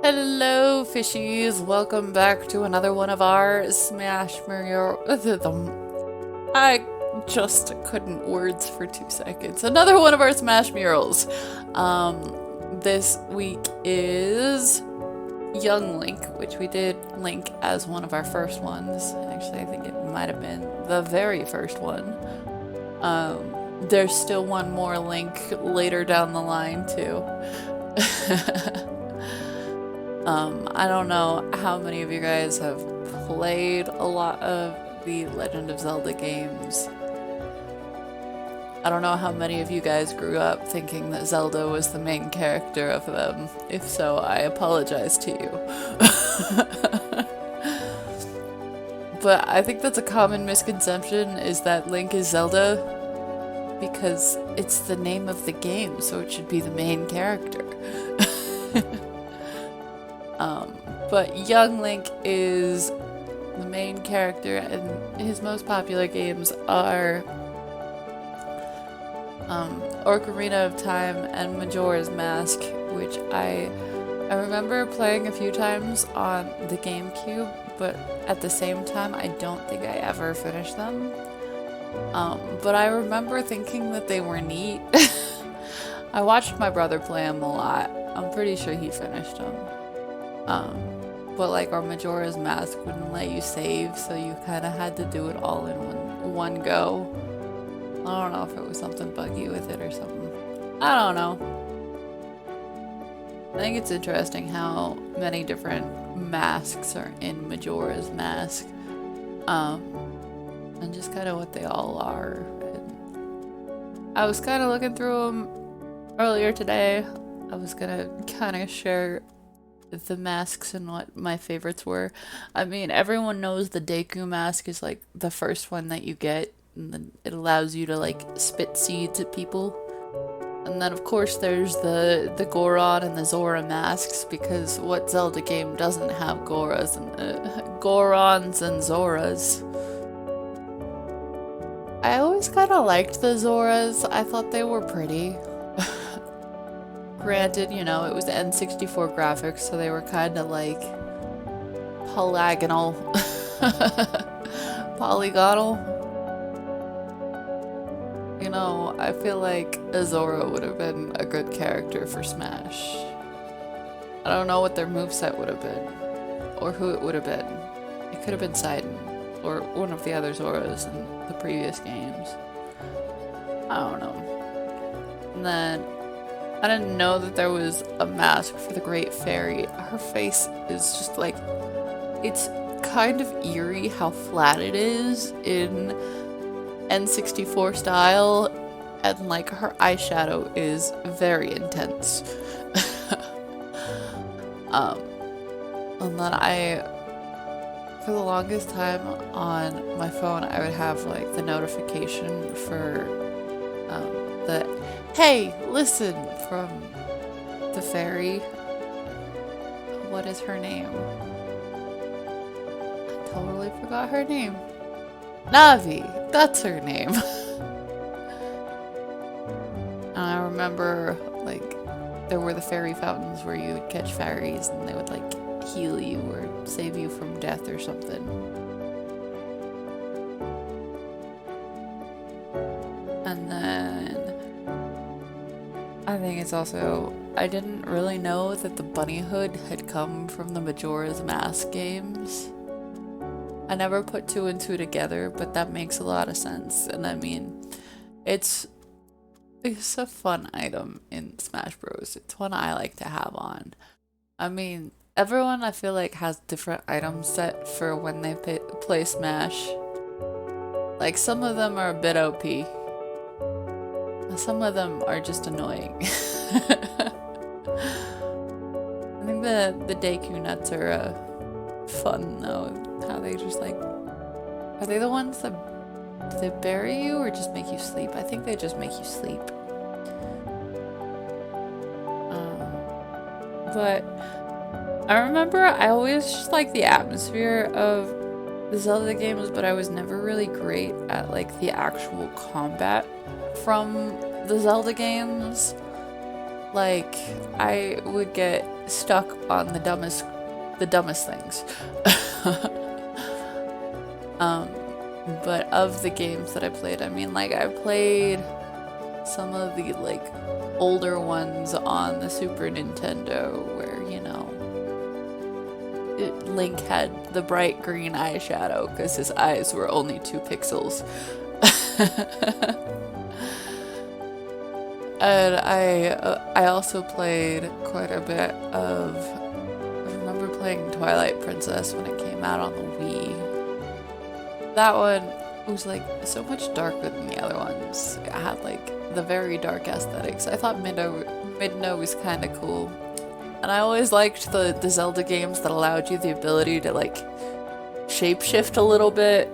Hello, fishies! Welcome back to another one of our Smash Mario. I just couldn't words for 2 seconds. Another one of our Smash murals. This week is Young Link, which we did Link as one of our first ones. Actually, I think it might have been the very first one. There's still one more Link later down the line too. I don't know how many of you guys have played a lot of the Legend of Zelda games. I don't know how many of you guys grew up thinking that Zelda was the main character of them. If so, I apologize to you. But I think that's a common misconception, is that Link is Zelda because it's the name of the game, so it should be the main character. But Young Link is the main character, and his most popular games are Ocarina of Time and Majora's Mask, which I remember playing a few times on the GameCube, but at the same time I don't think I ever finished them. But I remember thinking that they were neat. I watched my brother play them a lot. I'm pretty sure he finished them. But like our Majora's Mask wouldn't let you save, so you kind of had to do it all in one go. I don't know if it was something buggy with it or something. I don't know. I think it's interesting how many different masks are in Majora's Mask. And just kind of what they all are. And I was kind of looking through them earlier today. I was gonna kind of share the masks and what my favorites were. I mean, everyone knows the Deku mask is like the first one that you get, and then it allows you to like spit seeds at people. And then of course there's the Goron and the Zora masks, because what Zelda game doesn't have Gorons and Zoras? I always kind of liked the Zoras. I thought they were pretty. Granted, you know, it was N64 graphics, so they were kind of like polygonal. Polygonal. You know, I feel like Azora would have been a good character for Smash. I don't know what their moveset would have been, or who it would have been. It could have been Sidon, or one of the other Zoras in the previous games. I don't know. And then I didn't know that there was a mask for the Great Fairy. Her face is just like, it's kind of eerie how flat it is in N64 style, and like her eyeshadow is very intense. And then for the longest time on my phone, I would have like the notification for the "Hey, listen" from the fairy. What is her name? I totally forgot her name. Navi, that's her name. And I remember, like, there were the fairy fountains where you would catch fairies and they would, like, heal you or save you from death or something. And then I think it's also, I didn't really know that the bunny hood had come from the Majora's Mask games. I never put two and two together, but that makes a lot of sense. And I mean, it's a fun item in Smash Bros. It's one I like to have on. I mean, everyone I feel like has different items set for when they play Smash. Like, some of them are a bit OP. Some of them are just annoying. I think the Deku nuts are fun though. How they just like, are they the ones that, do they bury you or just make you sleep? I think they just make you sleep. But I remember I always just liked the atmosphere of the Zelda games, but I was never really great at like the actual combat from the Zelda games. like, I would get stuck on the dumbest things. But of the games that I played, I mean, like, I played some of the, like, older ones on the Super Nintendo where, you know, Link had the bright green eyeshadow because his eyes were only 2 pixels. And I also played quite a bit of, I remember playing Twilight Princess when it came out on the Wii. That one was like so much darker than the other ones. It had like the very dark aesthetics. I thought Midna was kind of cool. And I always liked the Zelda games that allowed you the ability to like shapeshift a little bit.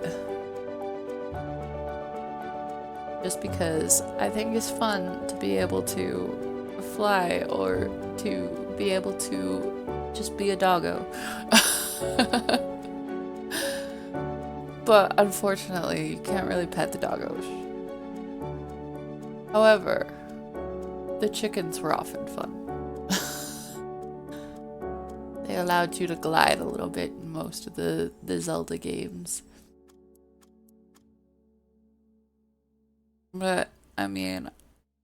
Just because I think it's fun to be able to fly or to be able to just be a doggo. But unfortunately, you can't really pet the doggos. However, the chickens were often fun. They allowed you to glide a little bit in most of the Zelda games. But, I mean,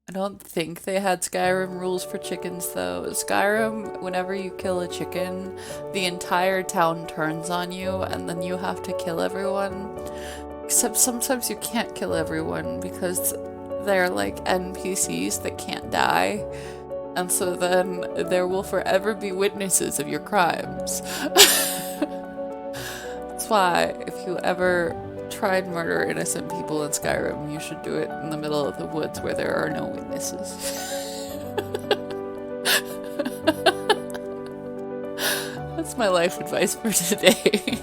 I don't think they had Skyrim rules for chickens, though. Skyrim, whenever you kill a chicken, the entire town turns on you, and then you have to kill everyone. Except sometimes you can't kill everyone, because they're like NPCs that can't die. And so then there will forever be witnesses of your crimes. That's why, if you ever try and murder innocent people in Skyrim, you should do it in the middle of the woods where there are no witnesses. That's my life advice for today.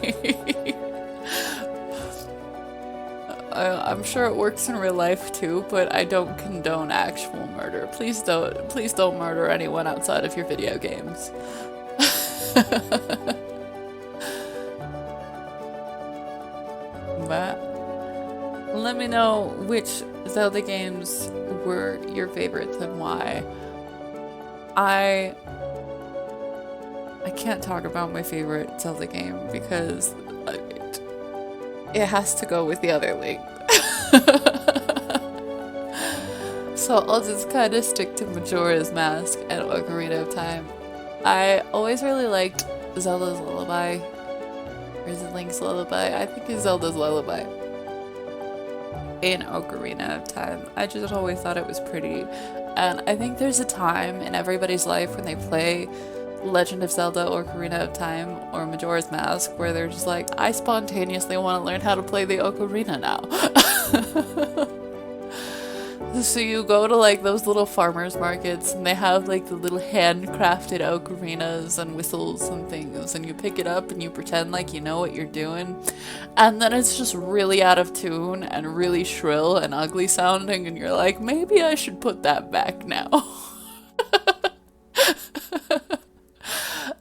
I'm sure it works in real life too, but I don't condone actual murder. Please don't murder anyone outside of your video games. But let me know which Zelda games were your favorites and why. I can't talk about my favorite Zelda game because it has to go with the other Link. So I'll just kind of stick to Majora's Mask and Ocarina of Time. I always really liked Zelda's Lullaby. Or is it Link's Lullaby? I think it's Zelda's Lullaby. In Ocarina of Time. I just always thought it was pretty. And I think there's a time in everybody's life when they play Legend of Zelda, Ocarina of Time, or Majora's Mask, where they're just like, I spontaneously want to learn how to play the ocarina now. So you go to like those little farmers markets and they have like the little handcrafted ocarinas and whistles and things, and you pick it up and you pretend like you know what you're doing, and then it's just really out of tune and really shrill and ugly sounding, and you're like, maybe I should put that back now.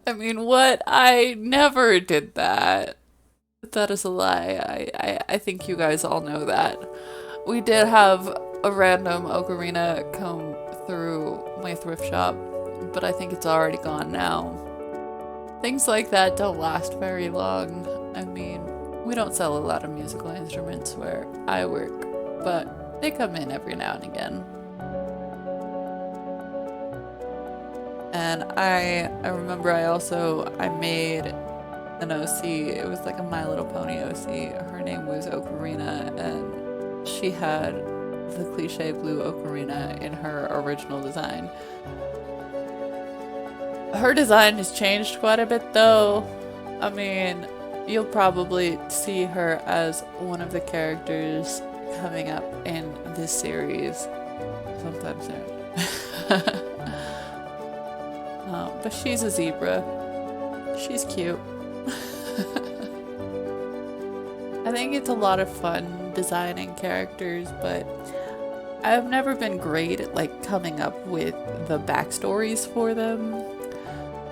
I mean, what? I never did that. That is a lie. I think you guys all know that. We did have a random ocarina come through my thrift shop, but I think it's already gone now. Things like that don't last very long. I mean, we don't sell a lot of musical instruments where I work, but they come in every now and again. And I remember I made an OC. It was like a My Little Pony OC. Her name was Ocarina, and she had the cliche blue ocarina in her original design. Her design has changed quite a bit though. I mean, you'll probably see her as one of the characters coming up in this series sometime soon. But she's a zebra. She's cute. I think it's a lot of fun designing characters, but I've never been great at like coming up with the backstories for them.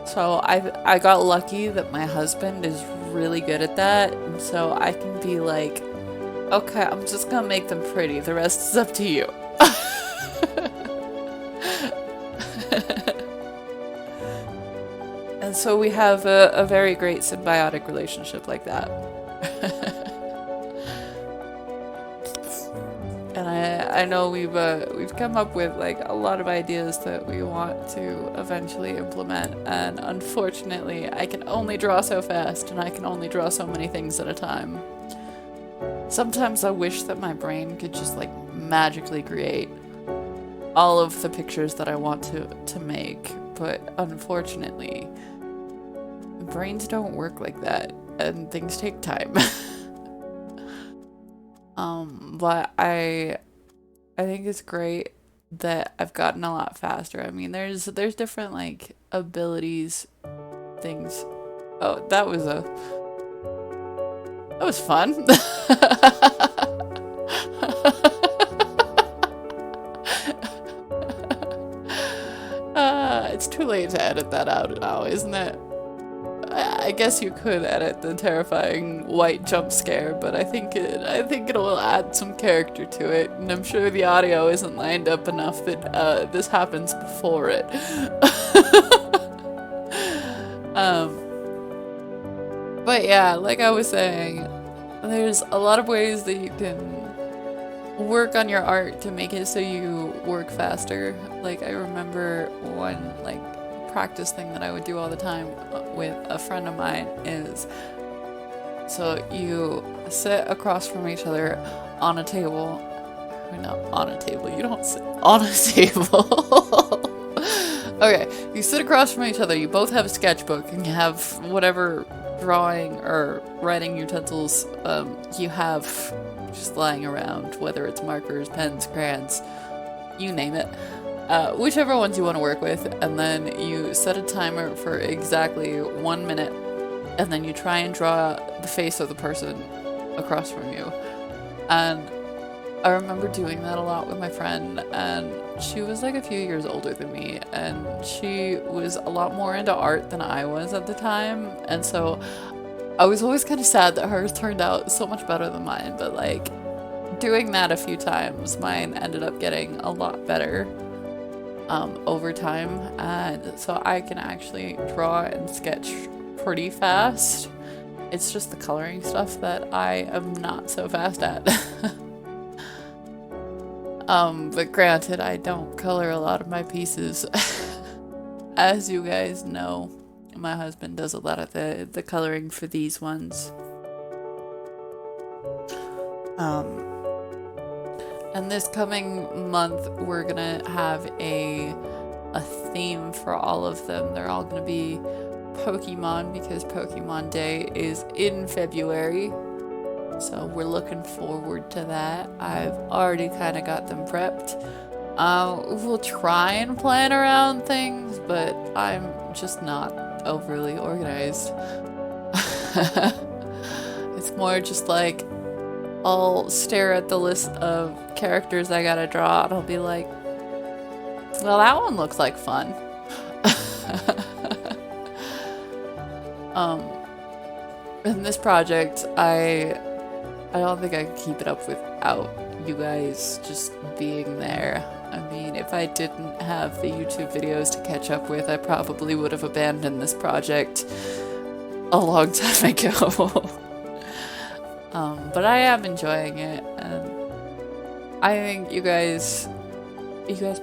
So I got lucky that my husband is really good at that, and so I can be like, okay, I'm just gonna make them pretty. The rest is up to you. And so we have a very great symbiotic relationship like that. And I know we've come up with like a lot of ideas that we want to eventually implement, and unfortunately I can only draw so fast and I can only draw so many things at a time. Sometimes I wish that my brain could just like magically create all of the pictures that I want to make, but unfortunately brains don't work like that and things take time. But I think it's great that I've gotten a lot faster. I mean, there's different like abilities, things. Oh, that was fun. It's too late to edit that out now, isn't it? I guess you could edit the terrifying white jump scare, but I think it will add some character to it, and I'm sure the audio isn't lined up enough that this happens before it. But yeah, like I was saying, there's a lot of ways that you can work on your art to make it so you work faster. Like I remember one like practice thing that I would do all the time with a friend of mine is, so you sit across from each other on a table. No, on a table. You don't sit on a table. Okay, you sit across from each other. You both have a sketchbook and you have whatever drawing or writing utensils you have just lying around, whether it's markers, pens, crayons, you name it. Whichever ones you want to work with, and then you set a timer for exactly 1 minute, and then you try and draw the face of the person across from you. And I remember doing that a lot with my friend, and she was like a few years older than me, and she was a lot more into art than I was at the time, and so I was always kind of sad that hers turned out so much better than mine, but like doing that a few times, mine ended up getting a lot better over time, and so I can actually draw and sketch pretty fast. It's just the coloring stuff that I am not so fast at. But granted, I don't color a lot of my pieces. As you guys know, my husband does a lot of the coloring for these ones. And this coming month, we're gonna have a theme for all of them. They're all gonna be Pokemon because Pokemon Day is in February. So we're looking forward to that. I've already kind of got them prepped. We'll try and plan around things, but I'm just not overly organized. It's more just like I'll stare at the list of characters I gotta draw and I'll be like, well, that one looks like fun. In this project, I don't think I could keep it up without you guys just being there. I mean, if I didn't have the YouTube videos to catch up with, I probably would have abandoned this project a long time ago. But I am enjoying it, and I think you guys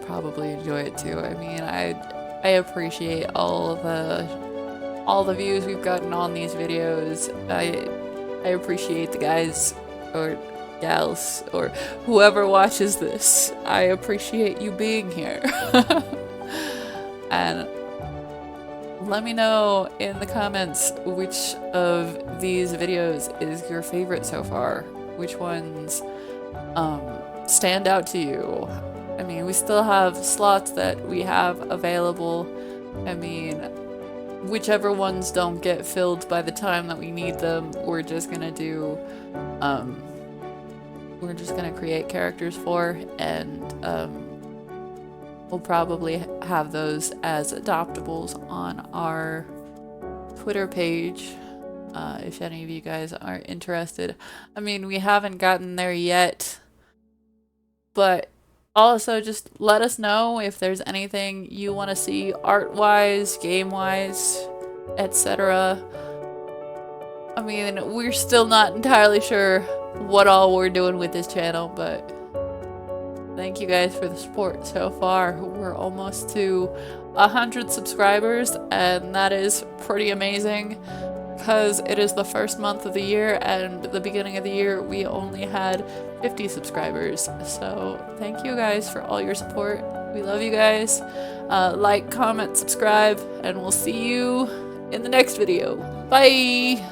probably enjoy it too. I mean, I appreciate all the views we've gotten on these videos. I appreciate the guys or gals or whoever watches this. I appreciate you being here. And let me know in the comments which of these videos is your favorite so far. Which ones stand out to you. I mean, we still have slots that we have available. I mean, whichever ones don't get filled by the time that we need them, we're just gonna do, we're just gonna create characters for, and we'll probably have those as adoptables on our Twitter page, if any of you guys are interested. I mean, we haven't gotten there yet, but also just let us know if there's anything you want to see art-wise, game-wise. etc. I mean, we're still not entirely sure what all we're doing with this channel, but thank you guys for the support so far. We're almost to 100 subscribers, and that is pretty amazing because it is the first month of the year, and the beginning of the year we only had 50 subscribers. So thank you guys for all your support. We love you guys. Like, comment, subscribe, and we'll see you in the next video. Bye!